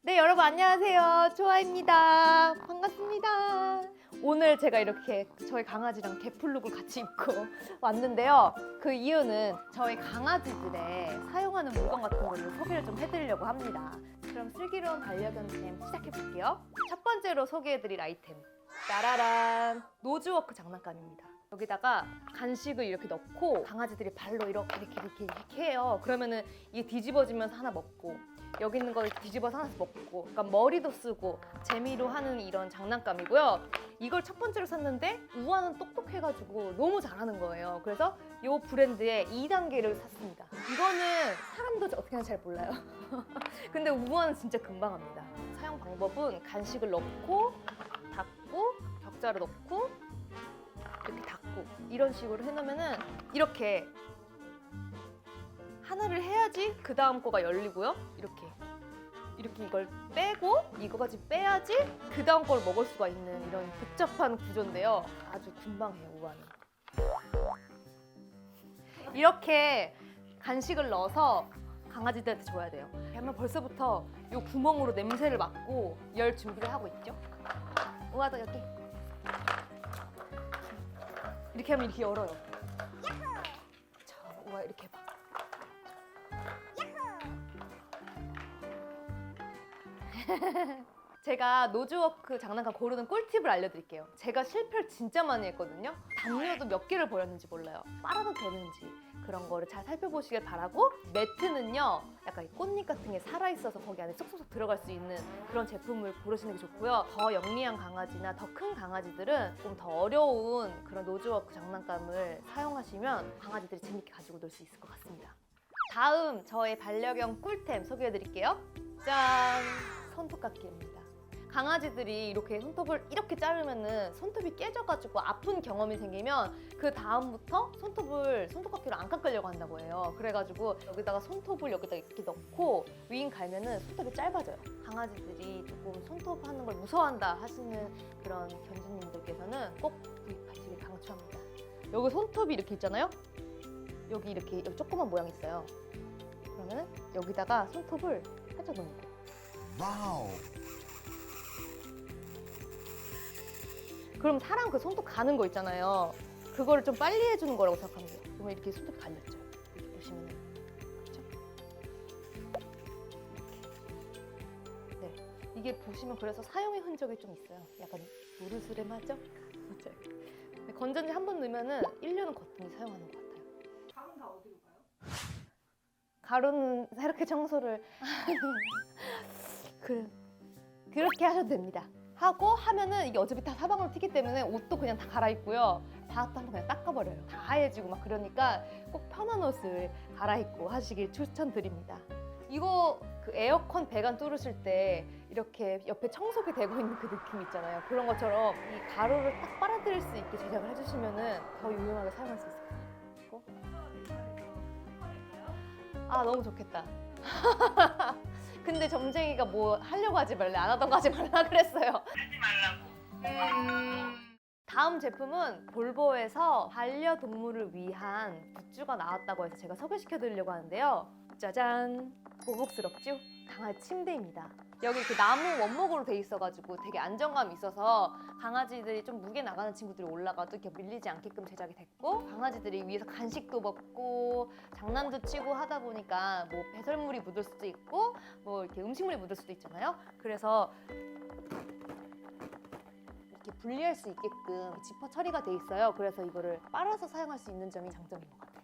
네, 여러분 안녕하세요. 조아입니다. 반갑습니다. 오늘 제가 이렇게 저희 강아지랑 개플룩을 같이 입고 왔는데요. 그 이유는 저희 강아지들의 사용하는 물건 같은 거를 소개를 좀 해드리려고 합니다. 그럼 슬기로운 반려견템 시작해볼게요. 첫 번째로 소개해드릴 아이템, 따라란! 노즈워크 장난감입니다. 여기다가 간식을 이렇게 넣고 강아지들이 발로 이렇게 해요. 그러면은 이게 뒤집어지면서 하나 먹고, 여기 있는 거 뒤집어서 하나씩 먹고, 그러니까 머리도 쓰고 재미로 하는 이런 장난감이고요. 이걸 첫 번째로 샀는데 우아는 똑똑해가지고 너무 잘하는 거예요. 그래서 이 브랜드의 2단계를 샀습니다. 이거는 사람도 어떻게 하는지 잘 몰라요. 근데 우아는 진짜 금방 합니다. 사용 방법은 간식을 넣고 닫고 격자를 넣고 이렇게 닫고 이런 식으로 해놓으면은 이렇게 하나를 해야지 그 다음 거가 열리고요. 이렇게 이걸 빼고 이거까지 빼야지 그 다음 걸 먹을 수가 있는 이런 복잡한 구조인데요. 아주 금방 해요, 우아는. 이렇게 간식을 넣어서 강아지들한테 줘야 돼요. 하면 벌써부터 이 구멍으로 냄새를 맡고 열 준비를 하고 있죠. 우아도 여기. 이렇게 하면 이렇게 열어요. 자, 우아 이렇게 해봐. 제가 노즈워크 장난감 고르는 꿀팁을 알려드릴게요. 제가 실패를 진짜 많이 했거든요. 담요도 몇 개를 버렸는지 몰라요. 빨아도 되는지 그런 거를 잘 살펴보시길 바라고, 매트는요 약간 꽃잎 같은 게 살아있어서 거기 안에 쏙쏙 들어갈 수 있는 그런 제품을 고르시는 게 좋고요. 더 영리한 강아지나 더 큰 강아지들은 조금 더 어려운 그런 노즈워크 장난감을 사용하시면 강아지들이 재밌게 가지고 놀 수 있을 것 같습니다. 다음 저의 반려견 꿀템 소개해드릴게요. 짠! 손톱깎이입니다. 강아지들이 이렇게 손톱을 이렇게 자르면은 손톱이 깨져가지고 아픈 경험이 생기면 그 다음부터 손톱깎이로 안 깎으려고 한다고 해요. 그래가지고 여기다가 손톱을 여기다 이렇게 넣고 윙 갈면은 손톱이 짧아져요. 강아지들이 조금 손톱 하는 걸 무서워한다 하시는 그런 견주님들께서는 꼭 구입하시길 강추합니다. 여기 손톱이 이렇게 있잖아요. 여기 조그만 모양 있어요. 그러면은 여기다가 손톱을 살짝 넣는 거예요. 와우. 그럼 사람 그 손톱 가는 거 있잖아요. 그거를 좀 빨리 해주는 거라고 생각하면 돼요. 그러면 이렇게 손톱이 갈렸죠. 이렇게 보시면은. 그렇죠? 이렇게. 네. 이게 보시면 그래서 사용의 흔적이 좀 있어요. 약간 노르스름하죠? 맞아요. 건전지 한 번 넣으면은 1년은 거뜬히 사용하는 것 같아요. 가루는 다 어디로 가요? 가루는 이렇게 청소를 그렇게 하셔도 됩니다. 하고 하면은 이게 어차피 다 사방으로 튀기 때문에 옷도 그냥 다 갈아입고요. 바닥도 한번 그냥 닦아버려요. 다 하얘지고 막 그러니까 꼭 편한 옷을 갈아입고 하시길 추천드립니다. 이거 그 에어컨 배관 뚫으실 때 이렇게 옆에 청소기 대고 있는 그 느낌 있잖아요. 그런 것처럼 이 가루를 딱 빨아들일 수 있게 제작을 해주시면은 더 유용하게 사용할 수 있을 거예요. 그리고 아, 너무 좋겠다. 근데 점쟁이가 뭐 하려고 하지 말래, 안 하던 거 하지 말라 그랬어요. 하지 말라고. 다음 제품은 볼보에서 반려동물을 위한 굿즈가 나왔다고 해서 제가 소개시켜 드리려고 하는데요. 짜잔! 고급스럽죠? 강아지 침대입니다. 여기 그 나무 원목으로 돼 있어가지고 되게 안정감이 있어서 강아지들이 좀 무게 나가는 친구들이 올라가도 이렇게 밀리지 않게끔 제작이 됐고, 강아지들이 위에서 간식도 먹고 장난도 치고 하다 보니까 뭐 배설물이 묻을 수도 있고 뭐 이렇게 음식물이 묻을 수도 있잖아요. 그래서 이렇게 분리할 수 있게끔 지퍼 처리가 돼 있어요. 그래서 이거를 빨아서 사용할 수 있는 점이 장점인 것 같아요.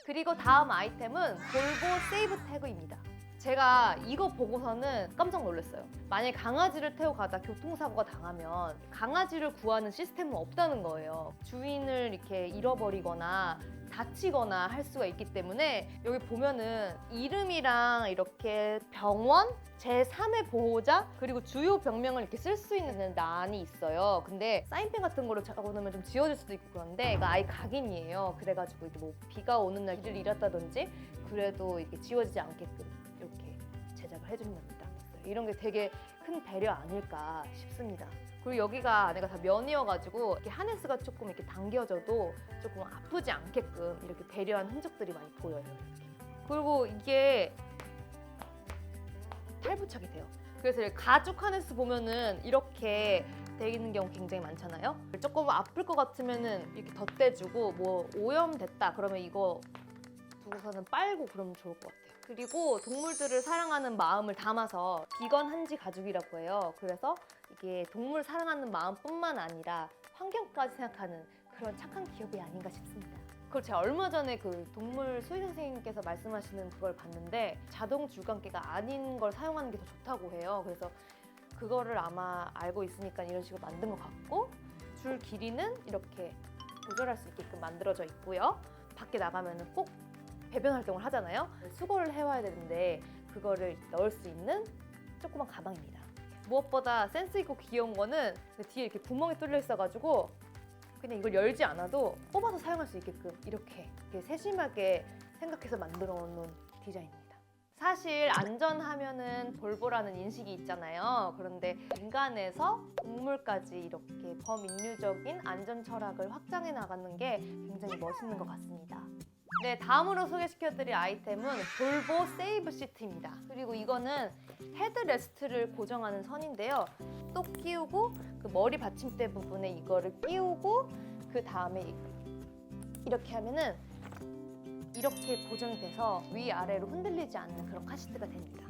그리고 다음 아이템은 볼보 세이브 태그입니다. 제가 이거 보고서는 깜짝 놀랐어요. 만약에 강아지를 태워 가다 교통사고가 당하면 강아지를 구하는 시스템은 없다는 거예요. 주인을 이렇게 잃어버리거나 다치거나 할 수가 있기 때문에 여기 보면은 이름이랑 이렇게 병원, 제3의 보호자, 그리고 주요 병명을 이렇게 쓸 수 있는 란이 있어요. 근데 사인펜 같은 거로 적어놓으면 좀 지워질 수도 있고 그런데 이거 아예 각인이에요. 그래가지고 이게 뭐 비가 오는 날 길을 잃었다든지 그래도 이렇게 지워지지 않게끔 이렇게 제작을 해준답니다. 이런 게 되게 큰 배려 아닐까 싶습니다. 그리고 여기가 안에가 다 면이어가지고 이렇게 하네스가 조금 이렇게 당겨져도 조금 아프지 않게끔 이렇게 배려한 흔적들이 많이 보여요. 이렇게. 그리고 이게 탈부착이 돼요. 그래서 이렇게 가죽 하네스 보면은 이렇게 돼 있는 경우 굉장히 많잖아요. 조금 아플 것 같으면은 이렇게 덧대주고 뭐 오염됐다 그러면 이거 두고서는 빨고 그러면 좋을 것 같아요. 그리고 동물들을 사랑하는 마음을 담아서 비건 한지 가죽이라고 해요. 그래서 이게 동물 사랑하는 마음뿐만 아니라 환경까지 생각하는 그런 착한 기업이 아닌가 싶습니다. 그걸 제가 얼마 전에 그 동물 수의 선생님께서 말씀하시는 그걸 봤는데 자동 줄감기가 아닌 걸 사용하는 게 더 좋다고 해요. 그래서 그거를 아마 알고 있으니까 이런 식으로 만든 것 같고 줄 길이는 이렇게 조절할 수 있게끔 만들어져 있고요. 밖에 나가면 꼭 배변 활동을 하잖아요. 수거를 해와야 되는데 그거를 넣을 수 있는 조그만 가방입니다. 무엇보다 센스 있고 귀여운 거는 그 뒤에 이렇게 구멍이 뚫려 있어가지고 그냥 이걸 열지 않아도 뽑아서 사용할 수 있게끔 이렇게 세심하게 생각해서 만들어 놓은 디자인입니다. 사실 안전하면은 볼보라는 인식이 있잖아요. 그런데 인간에서 동물까지 이렇게 범인류적인 안전 철학을 확장해 나가는 게 굉장히 멋있는 것 같습니다. 네, 다음으로 소개시켜드릴 아이템은 볼보 세이브 시트입니다. 그리고 이거는 헤드레스트를 고정하는 선인데요. 또 끼우고 그 머리 받침대 부분에 이거를 끼우고 그 다음에 이렇게 하면은 이렇게 고정이 돼서 위아래로 흔들리지 않는 그런 카시트가 됩니다.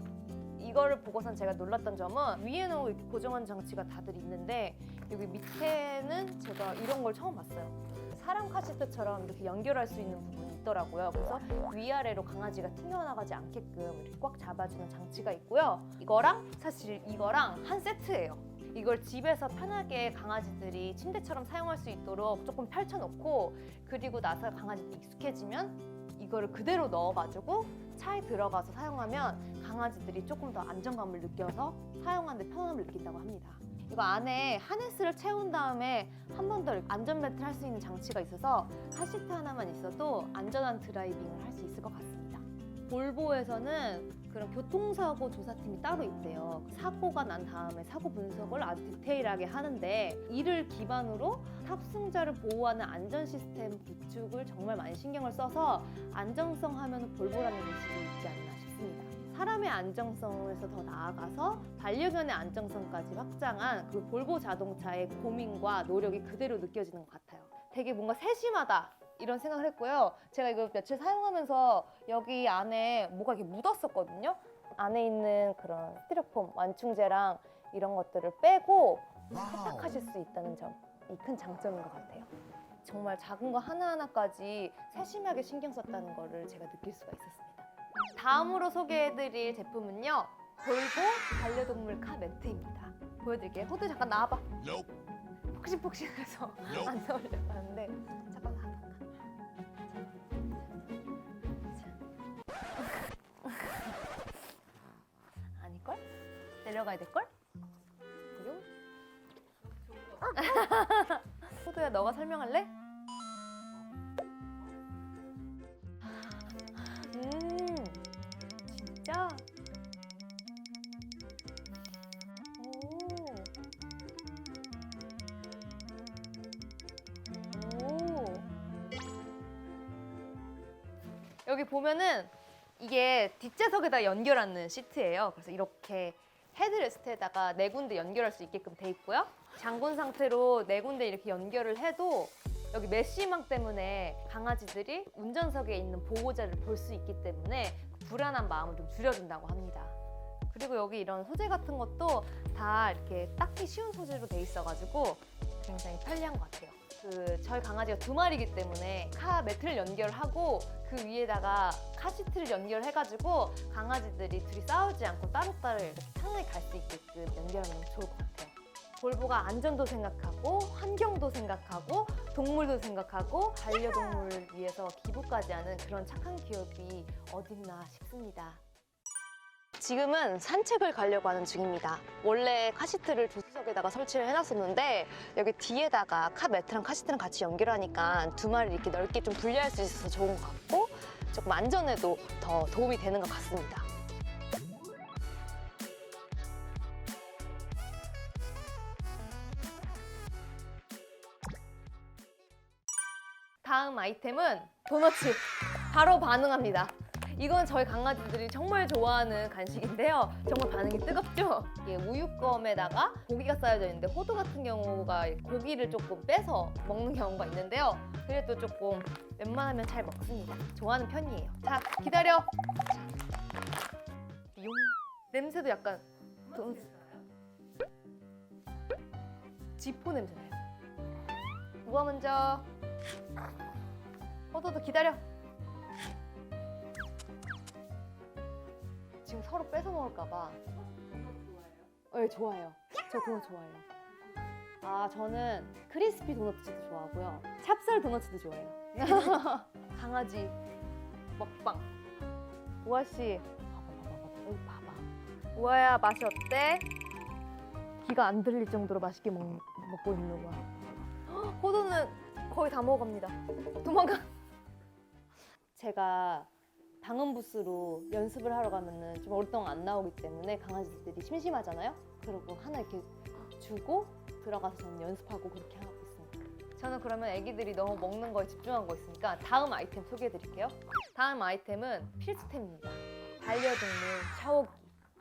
이거를 보고선 제가 놀랐던 점은 위에는 이렇게 고정하는 장치가 다들 있는데 여기 밑에는 제가 이런 걸 처음 봤어요. 사람 카시트처럼 이렇게 연결할 수 있는 부분이 있더라고요. 그래서 위아래로 강아지가 튕겨나가지 않게끔 이렇게 꽉 잡아주는 장치가 있고요. 사실 이거랑 한 세트예요. 이걸 집에서 편하게 강아지들이 침대처럼 사용할 수 있도록 조금 펼쳐놓고 그리고 나서 강아지도 익숙해지면 이거를 그대로 넣어가지고 차에 들어가서 사용하면 강아지들이 조금 더 안정감을 느껴서 사용하는 데 편함을 느낀다고 합니다. 이거 안에 하네스를 채운 다음에 한 번 더 안전벨트를 할 수 있는 장치가 있어서 카시트 하나만 있어도 안전한 드라이빙을 할 수 있을 것 같습니다. 볼보에서는 그런 교통사고 조사팀이 따로 있대요. 사고가 난 다음에 사고 분석을 아주 디테일하게 하는데 이를 기반으로 탑승자를 보호하는 안전 시스템 구축을 정말 많이 신경을 써서 안정성 하면 볼보라는 인식이 있지 않나 싶습니다. 사람의 안정성에서 더 나아가서 반려견의 안정성까지 확장한 그 볼보 자동차의 고민과 노력이 그대로 느껴지는 것 같아요. 되게 뭔가 세심하다 이런 생각을 했고요. 제가 이거 며칠 사용하면서 여기 안에 뭐가 이렇게 묻었었거든요. 안에 있는 그런 스티로폼 완충제랑 이런 것들을 빼고 세탁하실 수 있다는 점이 큰 장점인 것 같아요. 정말 작은 거 하나하나까지 세심하게 신경 썼다는 거를 제가 느낄 수가 있었습니다. 다음으로 소개해드릴 제품은요. 볼보 반려동물 카 매트입니다. 보여드릴게요. 호두 잠깐 나와봐. 폭신폭신해서 안 나오려고 하는데 잠깐 나와봐. 아닐걸? 내려가야 될걸? 그리고 호두야 너가 설명할래? 진짜? 여기 보면은 이게 뒷좌석에다 연결하는 시트예요. 그래서 이렇게 헤드레스트에다가 네 군데 연결할 수 있게끔 돼 있고요. 잠군 상태로 네 군데 이렇게 연결을 해도 여기 메쉬망 때문에 강아지들이 운전석에 있는 보호자를 볼 수 있기 때문에 불안한 마음을 좀 줄여준다고 합니다. 그리고 여기 이런 소재 같은 것도 다 이렇게 닦기 쉬운 소재로 돼 있어가지고 굉장히 편리한 것 같아요. 저희 강아지가 2마리이기 때문에 카 매트를 연결하고 그 위에다가 카시트를 연결해가지고 강아지들이 둘이 싸우지 않고 따로따로 이렇게 편하게 갈 수 있게끔 연결하면 좋을 것 같아요. 볼보가 안전도 생각하고 환경도 생각하고 동물도 생각하고 반려동물을 위해서 기부까지 하는 그런 착한 기업이 어딨나 싶습니다. 지금은 산책을 가려고 하는 중입니다. 원래 카시트를 조수석에다가 설치를 해놨었는데 여기 뒤에다가 카 매트랑 카시트랑 같이 연결하니까 2마리 이렇게 넓게 좀 분리할 수 있어서 좋은 것 같고 조금 안전에도 더 도움이 되는 것 같습니다. 다음 아이템은 도너츠. 바로 반응합니다. 이건 저희 강아지들이 정말 좋아하는 간식인데요. 정말 반응이 뜨겁죠? 이게 우유껌에다가 고기가 쌓여져 있는데 호두 같은 경우가 고기를 조금 빼서 먹는 경우가 있는데요. 그래도 조금 웬만하면 잘 먹습니다. 좋아하는 편이에요. 자, 기다려. 용. 냄새도 약간 지포 냄새 나요. 누가 먼저? 호두도 기다려. 지금 서로 뺏어 먹을까봐. 네, 좋아요. 저 도넛 좋아해요. 아, 저는 크리스피 도넛도 좋아하고요. 찹쌀 도넛도 좋아해요. 강아지 먹방. 우아 씨, 여기 봐봐. 우아야, 맛이 어때? 귀가 안 들릴 정도로 맛있게 먹고 있는 거야. 호두는 거의 다 먹어갑니다. 도망가. 제가 방음 부스로 연습을 하러 가면은 좀 오랫동안 안 나오기 때문에 강아지들이 심심하잖아요. 그리고 하나 이렇게 주고 들어가서 저는 연습하고 그렇게 하고 있습니다. 저는 그러면 애기들이 너무 먹는 거에 집중하고 있으니까 다음 아이템 소개해드릴게요. 다음 아이템은 필수템입니다. 반려동물 샤워기.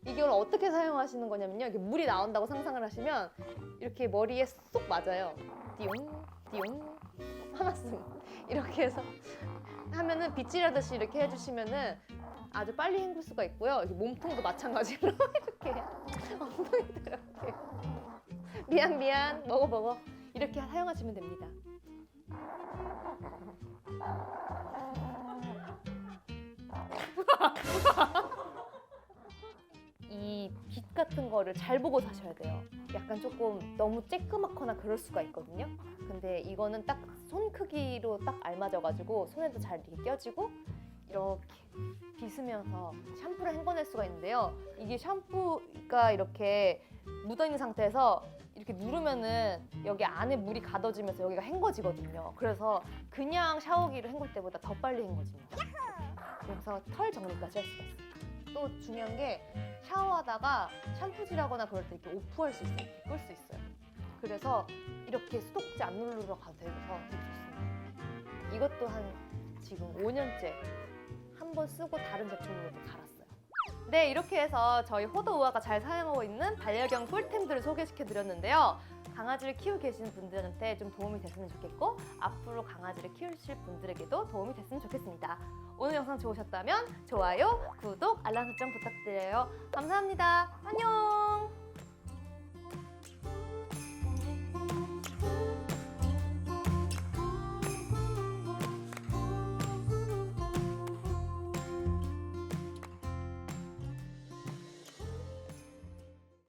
이걸 어떻게 사용하시는 거냐면요. 이렇게 물이 나온다고 상상을 하시면 이렇게 머리에 쏙 맞아요. 띠용 띠용 하나씩 이렇게 해서 하면은 빗질하듯이 이렇게 해주시면은 아주 빨리 헹굴 수가 있고요. 이렇게 몸통도 마찬가지로 이렇게 엉덩이도 이렇게 미안 먹어 이렇게 사용하시면 됩니다. 이 빛 같은 거를 잘 보고 사셔야 돼요. 약간 조금 너무 쬐끄맣거나 그럴 수가 있거든요. 근데 이거는 딱 손 크기로 딱 알맞아가지고 손에도 잘 이렇게 껴지고 이렇게 빗으면서 샴푸를 헹궈낼 수가 있는데요. 이게 샴푸가 이렇게 묻어있는 상태에서 이렇게 누르면은 여기 안에 물이 가둬지면서 여기가 헹궈지거든요. 그래서 그냥 샤워기로 헹굴 때보다 더 빨리 헹궈집니다. 그래서 털 정리까지 할 수가 있어요. 또 중요한 게 샤워하다가 샴푸질하거나 그럴 때 이렇게 오프할 수 있어요. 이렇게 끌 수 있어요. 그래서 이렇게 수도꼭지 안 누르러 가도 되고서 되게 좋습니다. 이것도 한 지금 5년째 한 번 쓰고 다른 제품으로 갈았어요. 네, 이렇게 해서 저희 호두우아가 잘 사용하고 있는 반려견 꿀템들을 소개시켜드렸는데요. 강아지를 키우고 계시는 분들한테 좀 도움이 됐으면 좋겠고 앞으로 강아지를 키우실 분들에게도 도움이 됐으면 좋겠습니다. 오늘 영상 좋으셨다면 좋아요, 구독, 알람 설정 부탁드려요. 감사합니다. 안녕!